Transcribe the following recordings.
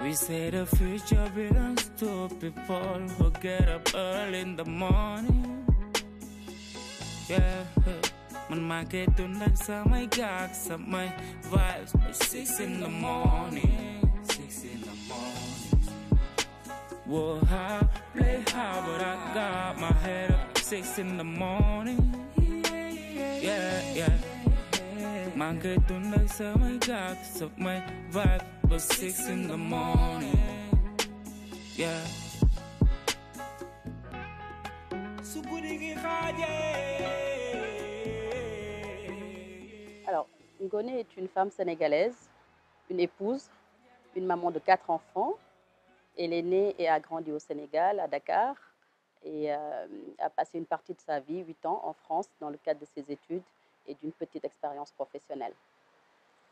We say the future belongs to people who get up early in the morning. Yeah, man, my get to like some gags, some my vibes at 6 in the morning. 6 in the morning. Whoa, I play hard, but I got my head up 6 in the morning. Yeah. Man, get to like some gags, some my vibe, but 6 in the morning. Yeah. Alors, Ngoné est une femme sénégalaise, une épouse, une maman de 4 enfants. Elle est née et a grandi au Sénégal, à Dakar, et a passé une partie de sa vie, 8 ans, en France, dans le cadre de ses études et d'une petite expérience professionnelle.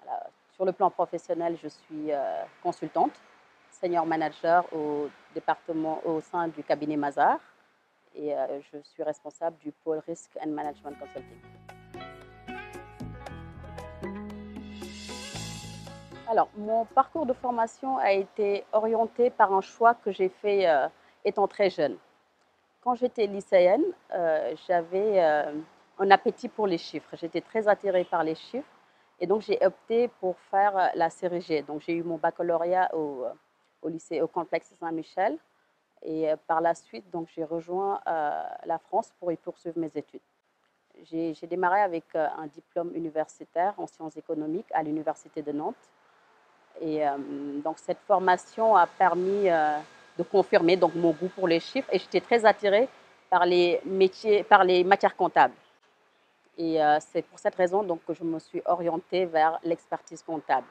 Voilà. Sur le plan professionnel, je suis consultante, senior manager au sein du cabinet Mazars, et je suis responsable du pôle Risk and Management Consulting. Alors, mon parcours de formation a été orienté par un choix que j'ai fait étant très jeune. Quand j'étais lycéenne, j'avais un appétit pour les chiffres. J'étais très attirée par les chiffres et donc j'ai opté pour faire la série G. Donc j'ai eu mon baccalauréat au lycée, au complexe Saint-Michel, et par la suite, donc j'ai rejoint la France pour y poursuivre mes études. J'ai démarré avec un diplôme universitaire en sciences économiques à l'université de Nantes. Et donc cette formation a permis de confirmer donc mon goût pour les chiffres, et j'étais très attirée par les matières comptables. Et c'est pour cette raison donc que je me suis orientée vers l'expertise comptable.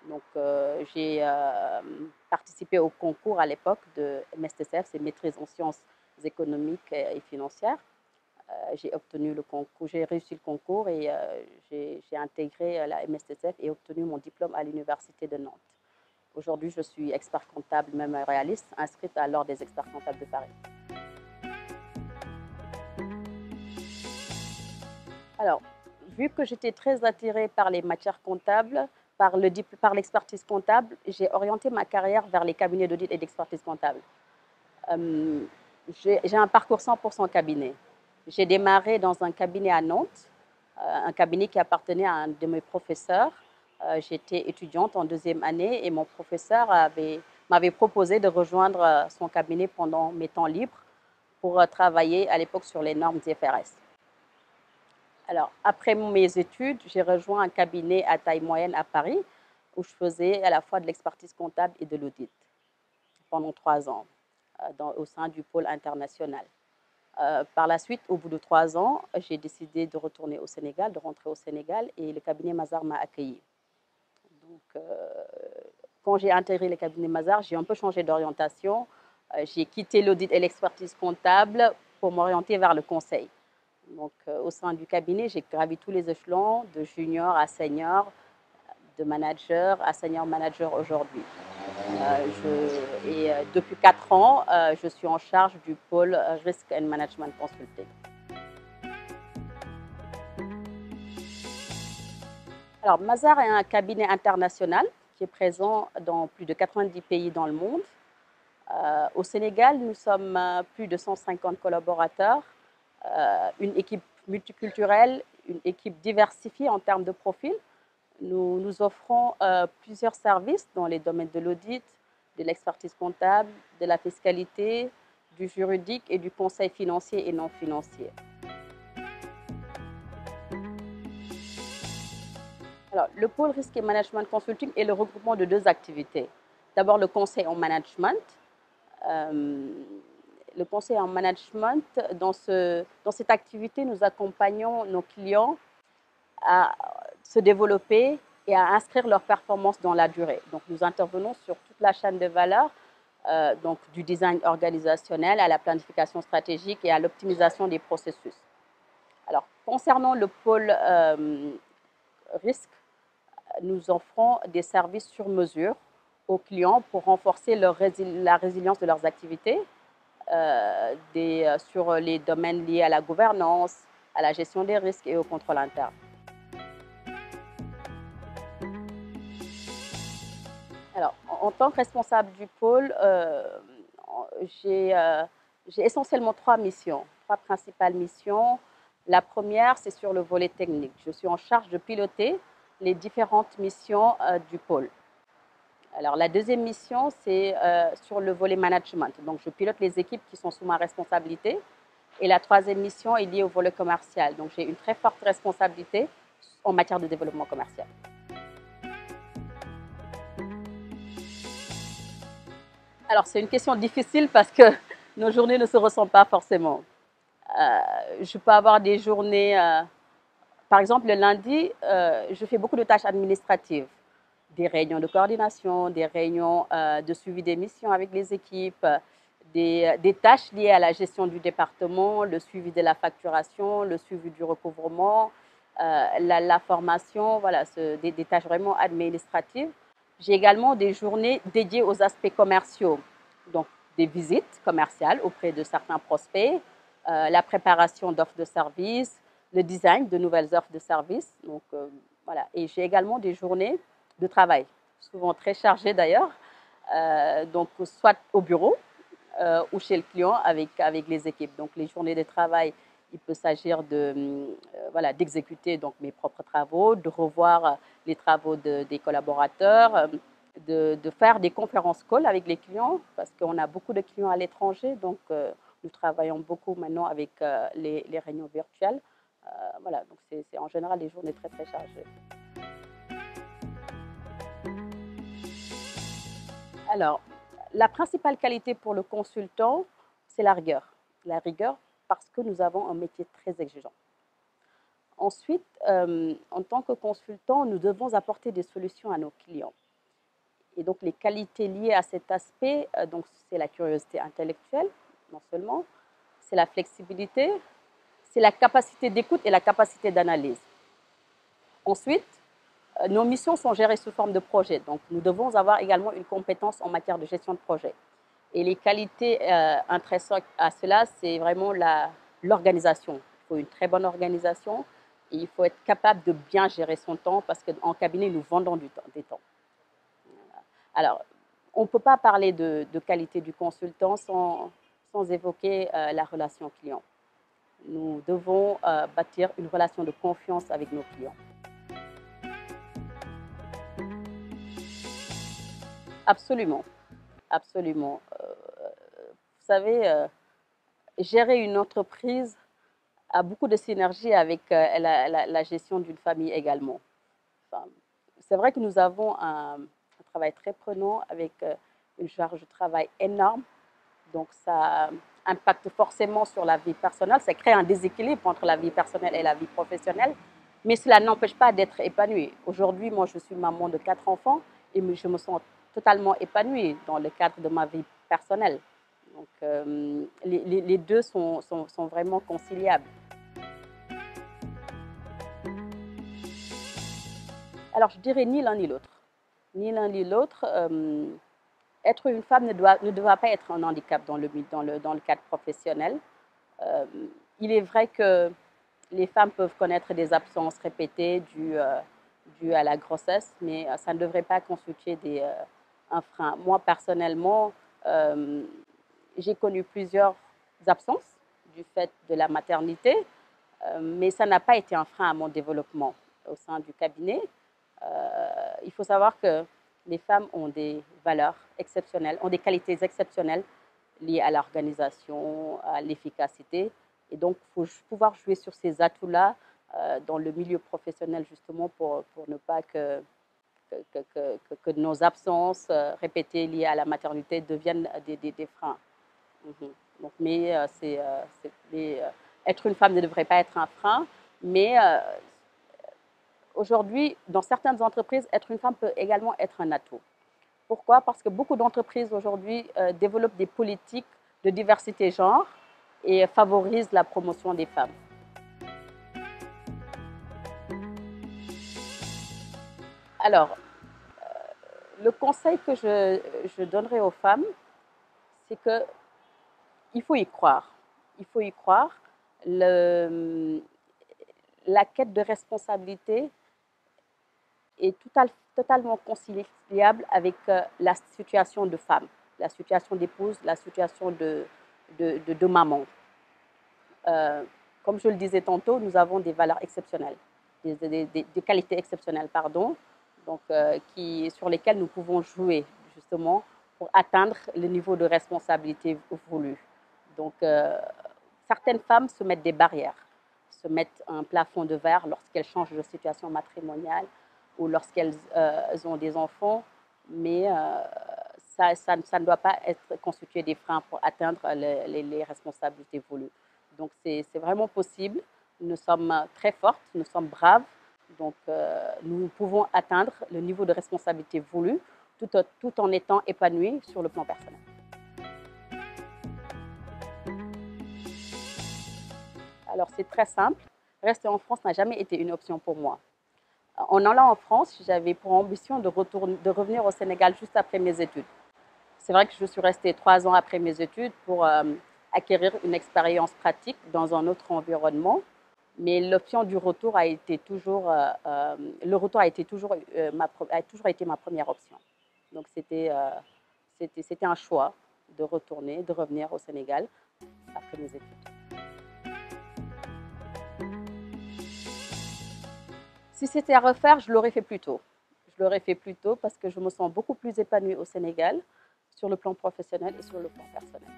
Donc j'ai participé au concours à l'époque de MSTCF, c'est Maîtrise en sciences économiques et financières. J'ai obtenu le concours, j'ai réussi le concours et j'ai intégré la MSTCF et obtenu mon diplôme à l'université de Nantes. Aujourd'hui, je suis expert comptable, même réaliste, inscrite à l'Ordre des experts comptables de Paris. Alors, vu que j'étais très attirée par les matières comptables, par l'expertise comptable, j'ai orienté ma carrière vers les cabinets d'audit et d'expertise comptable. J'ai un parcours 100% cabinet. J'ai démarré dans un cabinet à Nantes, un cabinet qui appartenait à un de mes professeurs. J'étais étudiante en 2e année et mon professeur m'avait proposé de rejoindre son cabinet pendant mes temps libres pour travailler à l'époque sur les normes IFRS. Alors, après mes études, j'ai rejoint un cabinet à taille moyenne à Paris où je faisais à la fois de l'expertise comptable et de l'audit pendant 3 ans au sein du pôle international. Par la suite, au bout de 3 ans, j'ai décidé de retourner au Sénégal, de rentrer au Sénégal, et le cabinet Mazars m'a accueilli. Donc, quand j'ai intégré le cabinet Mazars, j'ai un peu changé d'orientation. J'ai quitté l'audit et l'expertise comptable pour m'orienter vers le conseil. Donc, au sein du cabinet, j'ai gravi tous les échelons, de junior à senior, de manager à senior manager aujourd'hui. Depuis 4 ans, je suis en charge du pôle Risk and Management Consulting. Alors, Mazars est un cabinet international qui est présent dans plus de 90 pays dans le monde. Au Sénégal, nous sommes plus de 150 collaborateurs, une équipe multiculturelle, une équipe diversifiée en termes de profil. Nous offrons plusieurs services dans les domaines de l'audit, de l'expertise comptable, de la fiscalité, du juridique et du conseil financier et non financier. Alors, le pôle Risk et Management Consulting est le regroupement de 2 activités. D'abord, le conseil en management. Le conseil en management, dans cette activité, nous accompagnons nos clients à se développer et à inscrire leurs performances dans la durée. Donc, nous intervenons sur toute la chaîne de valeur, donc du design organisationnel à la planification stratégique et à l'optimisation des processus. Alors, concernant le pôle risque, nous offrons des services sur mesure aux clients pour renforcer la résilience de leurs activités sur les domaines liés à la gouvernance, à la gestion des risques et au contrôle interne. Alors, En tant que responsable du pôle, j'ai essentiellement trois missions, trois principales missions. La première, c'est sur le volet technique. Je suis en charge de piloter les différentes missions du pôle. Alors, la deuxième mission, c'est sur le volet management. Donc, je pilote les équipes qui sont sous ma responsabilité. Et la troisième mission est liée au volet commercial. Donc, j'ai une très forte responsabilité en matière de développement commercial. Alors, c'est une question difficile parce que nos journées ne se ressemblent pas forcément. Je peux avoir des journées, par exemple, le lundi, je fais beaucoup de tâches administratives, des réunions de coordination, des réunions de suivi des missions avec les équipes, des tâches liées à la gestion du département, le suivi de la facturation, le suivi du recouvrement, la formation, voilà, des tâches vraiment administratives. J'ai également des journées dédiées aux aspects commerciaux, donc des visites commerciales auprès de certains prospects, la préparation d'offres de services, le design de nouvelles offres de services. Donc, voilà. Et j'ai également des journées de travail, souvent très chargées d'ailleurs, donc soit au bureau ou chez le client avec les équipes. Donc, les journées de travail, il peut s'agir voilà, d'exécuter donc mes propres travaux, de revoir les travaux des collaborateurs, de faire des conférences call avec les clients, parce qu'on a beaucoup de clients à l'étranger, donc nous travaillons beaucoup maintenant avec les réunions virtuelles. Voilà, donc c'est en général des journées très très chargées. Alors, la principale qualité pour le consultant, c'est la rigueur. La rigueur parce que nous avons un métier très exigeant. Ensuite, en tant que consultant, nous devons apporter des solutions à nos clients. Et donc, les qualités liées à cet aspect, donc c'est la curiosité intellectuelle, non seulement, c'est la flexibilité, c'est la capacité d'écoute et la capacité d'analyse. Ensuite, nos missions sont gérées sous forme de projet. Donc, nous devons avoir également une compétence en matière de gestion de projet. Et les qualités intrinsèques à cela, c'est vraiment l'organisation. Il faut une très bonne organisation et il faut être capable de bien gérer son temps parce qu'en cabinet, nous vendons des temps. Alors, on ne peut pas parler de qualité du consultant sans évoquer la relation client. Nous devons bâtir une relation de confiance avec nos clients. Absolument, absolument. Vous savez, gérer une entreprise a beaucoup de synergie avec la gestion d'une famille également. Enfin, c'est vrai que nous avons un travail très prenant avec une charge de travail énorme. Donc, ça impacte forcément sur la vie personnelle. Ça crée un déséquilibre entre la vie personnelle et la vie professionnelle. Mais cela n'empêche pas d'être épanouie. Aujourd'hui, moi, je suis maman de 4 enfants et je me sens totalement épanouie dans le cadre de ma vie personnelle. Donc, les deux sont vraiment conciliables. Alors, je dirais ni l'un ni l'autre. Ni l'un ni l'autre. Être une femme ne doit pas être un handicap dans le cadre professionnel. Il est vrai que les femmes peuvent connaître des absences répétées dues à la grossesse, mais ça ne devrait pas constituer un frein. Moi, personnellement, j'ai connu plusieurs absences du fait de la maternité, mais ça n'a pas été un frein à mon développement au sein du cabinet. Il faut savoir que les femmes ont des valeurs exceptionnelles, ont des qualités exceptionnelles liées à l'organisation, à l'efficacité. Et donc, il faut pouvoir jouer sur ces atouts-là dans le milieu professionnel, justement, pour ne pas que nos absences répétées liées à la maternité deviennent des freins. Donc, mais être une femme ne devrait pas être un frein, mais aujourd'hui, dans certaines entreprises, être une femme peut également être un atout. Pourquoi? Parce que beaucoup d'entreprises aujourd'hui développent des politiques de diversité genre et favorisent la promotion des femmes. Alors, le conseil que je donnerais aux femmes, c'est qu'il faut y croire. Il faut y croire. La quête de responsabilité est totalement conciliable avec la situation de femme, la situation d'épouse, la situation de maman. Comme je le disais tantôt, nous avons des valeurs exceptionnelles, des qualités exceptionnelles, pardon, donc, sur lesquelles nous pouvons jouer justement pour atteindre le niveau de responsabilité voulu. Donc, certaines femmes se mettent des barrières, se mettent un plafond de verre lorsqu'elles changent de situation matrimoniale ou lorsqu'elles ont des enfants, mais ça ne doit pas être constitué des freins pour atteindre les responsabilités voulues. Donc c'est vraiment possible, nous sommes très fortes, nous sommes braves, donc nous pouvons atteindre le niveau de responsabilité voulu tout en étant épanouis sur le plan personnel. Alors c'est très simple, rester en France n'a jamais été une option pour moi. En allant en France, j'avais pour ambition de revenir au Sénégal juste après mes études. C'est vrai que je suis restée 3 ans après mes études pour acquérir une expérience pratique dans un autre environnement, mais l'option du retour a été toujours, le retour a toujours été ma première option. Donc c'était un choix de retourner, de revenir au Sénégal après mes études. Si c'était à refaire, je l'aurais fait plus tôt. Je l'aurais fait plus tôt parce que je me sens beaucoup plus épanouie au Sénégal sur le plan professionnel et sur le plan personnel.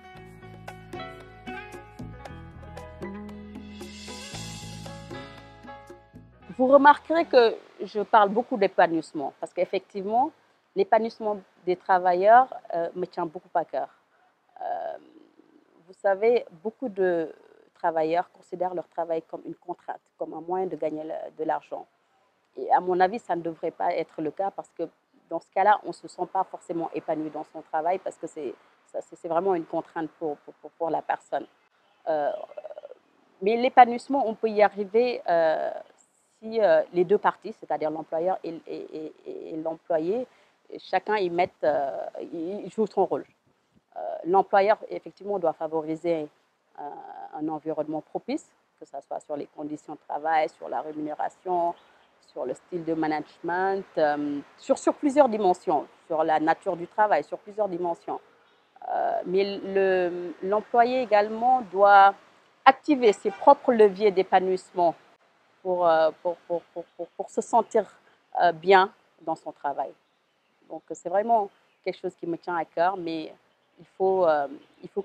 Vous remarquerez que je parle beaucoup d'épanouissement parce qu'effectivement, l'épanouissement des travailleurs me tient beaucoup à cœur. Vous savez, beaucoup de travailleurs considèrent leur travail comme une contrainte, comme un moyen de gagner de l'argent. Et à mon avis, ça ne devrait pas être le cas parce que dans ce cas-là, on ne se sent pas forcément épanoui dans son travail parce que c'est vraiment une contrainte pour la personne. Mais l'épanouissement, on peut y arriver si les deux parties, c'est-à-dire l'employeur et l'employé, chacun il joue son rôle. L'employeur, effectivement, doit favoriser un environnement propice, que ce soit sur les conditions de travail, sur la rémunération, sur le style de management, sur plusieurs dimensions, sur la nature du travail, sur plusieurs dimensions. Mais l'employé également doit activer ses propres leviers d'épanouissement pour se sentir bien dans son travail. Donc c'est vraiment quelque chose qui me tient à cœur, mais il faut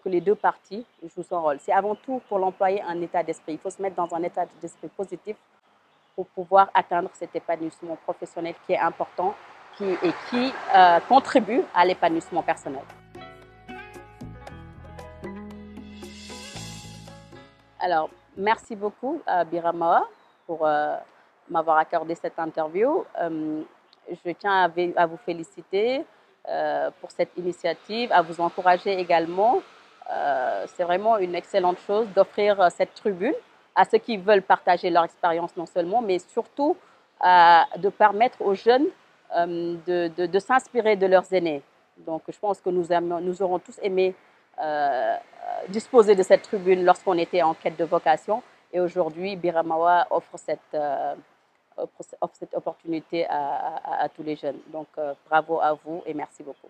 que les deux parties jouent son rôle. C'est avant tout pour l'employé un état d'esprit. Il faut se mettre dans un état d'esprit positif pour pouvoir atteindre cet épanouissement professionnel qui est important et qui contribue à l'épanouissement personnel. Alors, merci beaucoup à Biramawa pour m'avoir accordé cette interview. Je tiens à vous féliciter pour cette initiative, à vous encourager également. C'est vraiment une excellente chose d'offrir cette tribune à ceux qui veulent partager leur expérience non seulement, mais surtout de permettre aux jeunes de s'inspirer de leurs aînés. Donc je pense que nous aurons tous aimé disposer de cette tribune lorsqu'on était en quête de vocation. Et aujourd'hui, Biramawa offre cette opportunité à tous les jeunes. Donc bravo à vous et merci beaucoup.